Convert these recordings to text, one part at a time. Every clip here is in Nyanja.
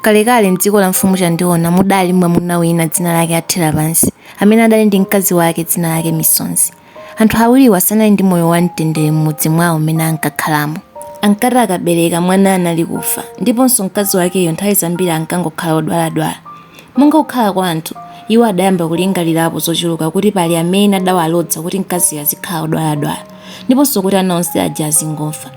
Kalekale mdziko la mfumu Chandiona mudali mwamuna wina dzina lake Athera Pansi amene adali ndi mkazi wake dzina lake Misonzi. Anthu awiriwa sanali ndi moyo wamtendere m'mudzi mwawo mmene ankakhalamo. Ankati akabereka mwana anali kufa ndiponso mkazi wakeyo nthawi zambiri ankangokhala odwaladwala. Monga kukhala kwa anthu, iwo adayamba kulingalirapo zochuluka kuti pali amene adawalodza kuti mkaziyo azikhala odwaladwala ndiponso kuti ana onse aja azingofa.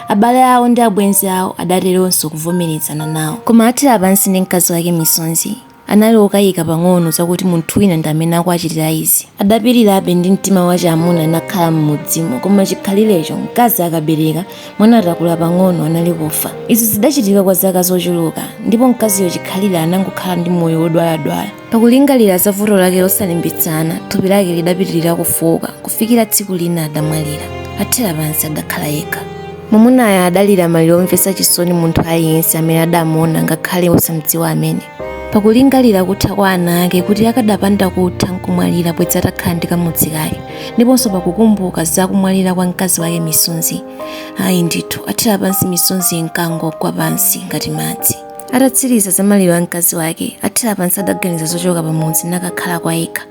Abale awo ndi abwenzi awo adateronso kuvomerezana nawo. Koma Athera Pansi ndi mkazi wake Misonzi anali okayika pang'ono zakuti munthu wina ndi amene akuachitira izi. Adapirirabe ndi mtima wachamuna nakhala m'mudzimo, koma chikhalirecho mkazi akabereka mwana atakula pang'ono anali kufa. Izi zidachitika kwa zaka zochuluka ndipo mkaziyo chikhalire anangokhala ndi moyo wodwaladwala. Pakulingalira za vuto lake losalimbitsana, thupi lake lidapitirira kufoka kufikira tsiku lina adamwalira. Athera Pansi adakhala yekha. Mwamunayo adalira maliro omvetsa chisoni munthu aliyense amene adamuona ngakhale osamdziwa amene. Pakulingalira kutha kwa ana ake kuti akadapanda kutha nkumwalira bwedza atakhala ndi kamudzi kake, ndiponso pakukumbuka za kumwalira kwa mkazi wake Misonzi, ayi ndithu Athera Pansi Misonzi nkangogwa pansi ngati madzi. Atatsiriza za maliro a mkazi wake, Athera Pansi adaganiza zochoka pamudzi nakakhala kwa yekha.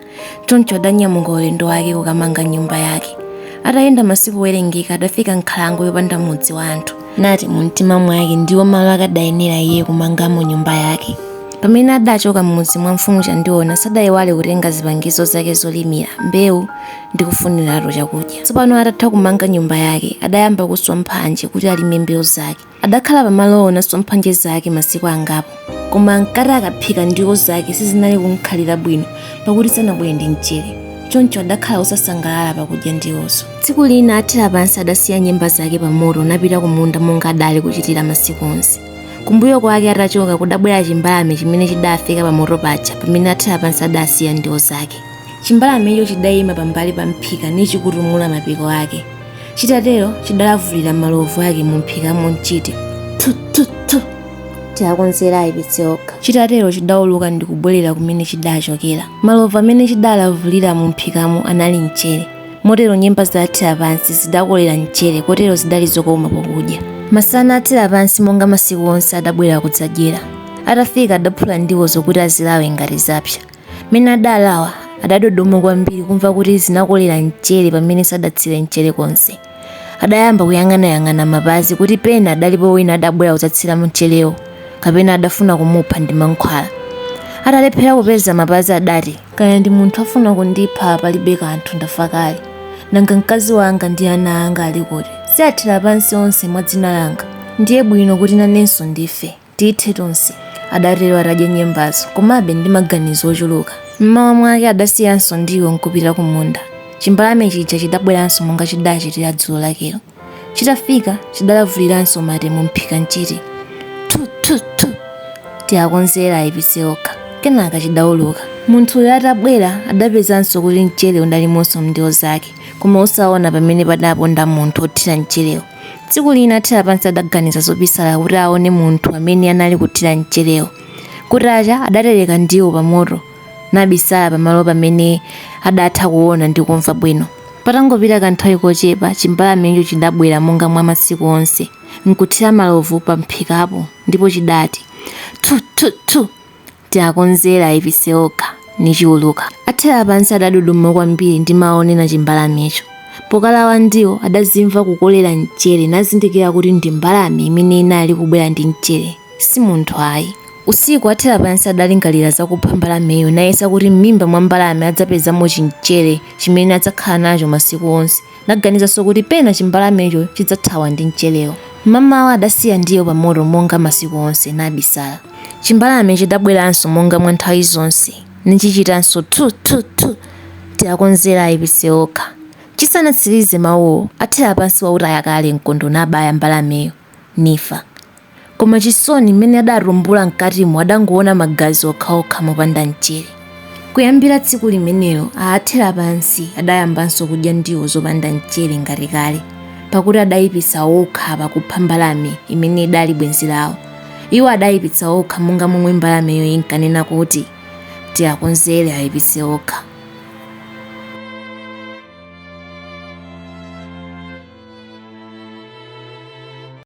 Choncho adanyamuka ulendo wake kukamanga nyumba yake. Atayenda masiku owerengeka adafika nkhalango yopanda mudzi wa anthu. Nati mu mtima mwake ndiwo malo akadayenera iye kumangamo nyumba yake. Pamene adachoka m'mudzi mwa mfumu Chandiona sadayiwale kutenga zipangizo zake zolimira, mbewu ndi kufuniratu chakudya. Tsopano atatha kumanga nyumba yake adayamba kuswa mphanje kuti alime mbewu zake. Adakhala pamalowo naswa mphanje zake masiku angapo, koma ankati akaphika ndiwo zake sizinali kumkhalira bwino pakuti sanabwere ndi mchere. Choncho adakhala osasangalala pakudya ndiwozo. Tsiku lina Athera Pansi adasiya nyemba zake pamoto napita kumunda monga adali kuchitira masiku onse. Kumbuyo kwake atachoka kudabwera chimbalame chimene chidafika pamoto paja pamene Athera Pansi adasiya ndiwo zake. Chimbalamecho chidayima pambali pa mphika nichikutumula mapiko ake. Chitatero chidalavulira malovu ake mu mphikamo nchiti tu tiakonzera ayipitse okha. Chitatero chidauluka ndi kubwerera kumene chidachokera. Malovu amene chidalavulira mu mphikamo anali mchere. Motero nyemba za Athera Pansi zidakolera mchere kotero zidali zokoma pokudya. Masana Athera Pansi monga masiku onse adabwera kudzadyera. Atafika adaphula ndiwo zokuti azilawe ngati zapsa. Mene adalawa adadodoma kwambiri kumva kuti zinakolera mchere pamene sadatsire mchere konse. Adayamba kuyang'anayang'ana mapazi kuti pena adalipo wina adabwera kudzatsira mcherewo kapena adafuna kumupha ndi mankhwala. Atalephera kupeza mapazi adati, kaya ndi munthu afuna kundipha palibe kanthu ndafa kale. Nanga mkazi wanga ndi ana anga ali kuti? Si Athera Pansi onse mwa dzina langa. Ndiye bwino kuti nanenso ndife, tithe tonse. Adatero atadya nyembazo, komabe ndi maganizo ochuluka. Mmawa mwake adasiyanso ndiwo nkupita kumunda. Chimbalame chija chidabweranso monga chidachitira dzulo lakelo. Chitafika chidalavuliranso mate mu mphika nchiti tu tiakonzera ayipitse okha. Kenaka chidauluka. Munthuyo atabwera adapezanso kuti mchere undalimonso mndiwo zake, koma osaona pamene padaponda munthu othira mcherewo. Tsiku lina Athera Pansi adaganiza zobisala kuti aone munthu amene anali kuthira mcherewo. Kutacha adatereka ndiwo pamoto nabisala pamalo pamene adatha kuona ndi kumva bwino. Patangopita kanthawi kochepa chimbalamecho chidabwera monga mwa masiku onse nkuthira malovu pa mphikapo ndipo chidati tu tiakonzera ayipitse okha nichiuluka. Athera Pansi adadodoma kwambiri ndi maonena chimbalamecho. Pokalawa ndiwo adazimva kukolera mchere nazindikira kuti ndi mbalame imene inali kubwera ndi mchere, si munthu ayi. Usiku Athera Pansi adalingalira zakupha mbalameyo nayesa kuti m'mimba mwa mbalame adzapezamo chimchere chimene adzakhala nacho masiku onse. Naganizanso kuti pena chimbalamecho chidzathawa ndi mcherewo. Mamawa adasiya ndiwo pamoto monga masiku onse nabisala. Chimbalame chidabweranso monga mwa nthawi zonse nichichitanso tu tiakonzera ayipitse okha. Chisanatsirize mawuwo Athera Pansi wautaya kale mkondo nabaya mbalameyo nifa. Koma chisoni mmene adarumbula mkatimo adangoona magazi okhaokha mopanda mchere. Kuyambira tsiku limenelo Athera Pansi adayambanso kudya ndiwo zopanda mchere ngati kale, pakuti adayipitsa okha pakupha mbalame imene idali bwenzi lawo. Iwo adayipitsa okha monga momwe mbalameyo inkanena kuti tiakonzere ayipitse okha.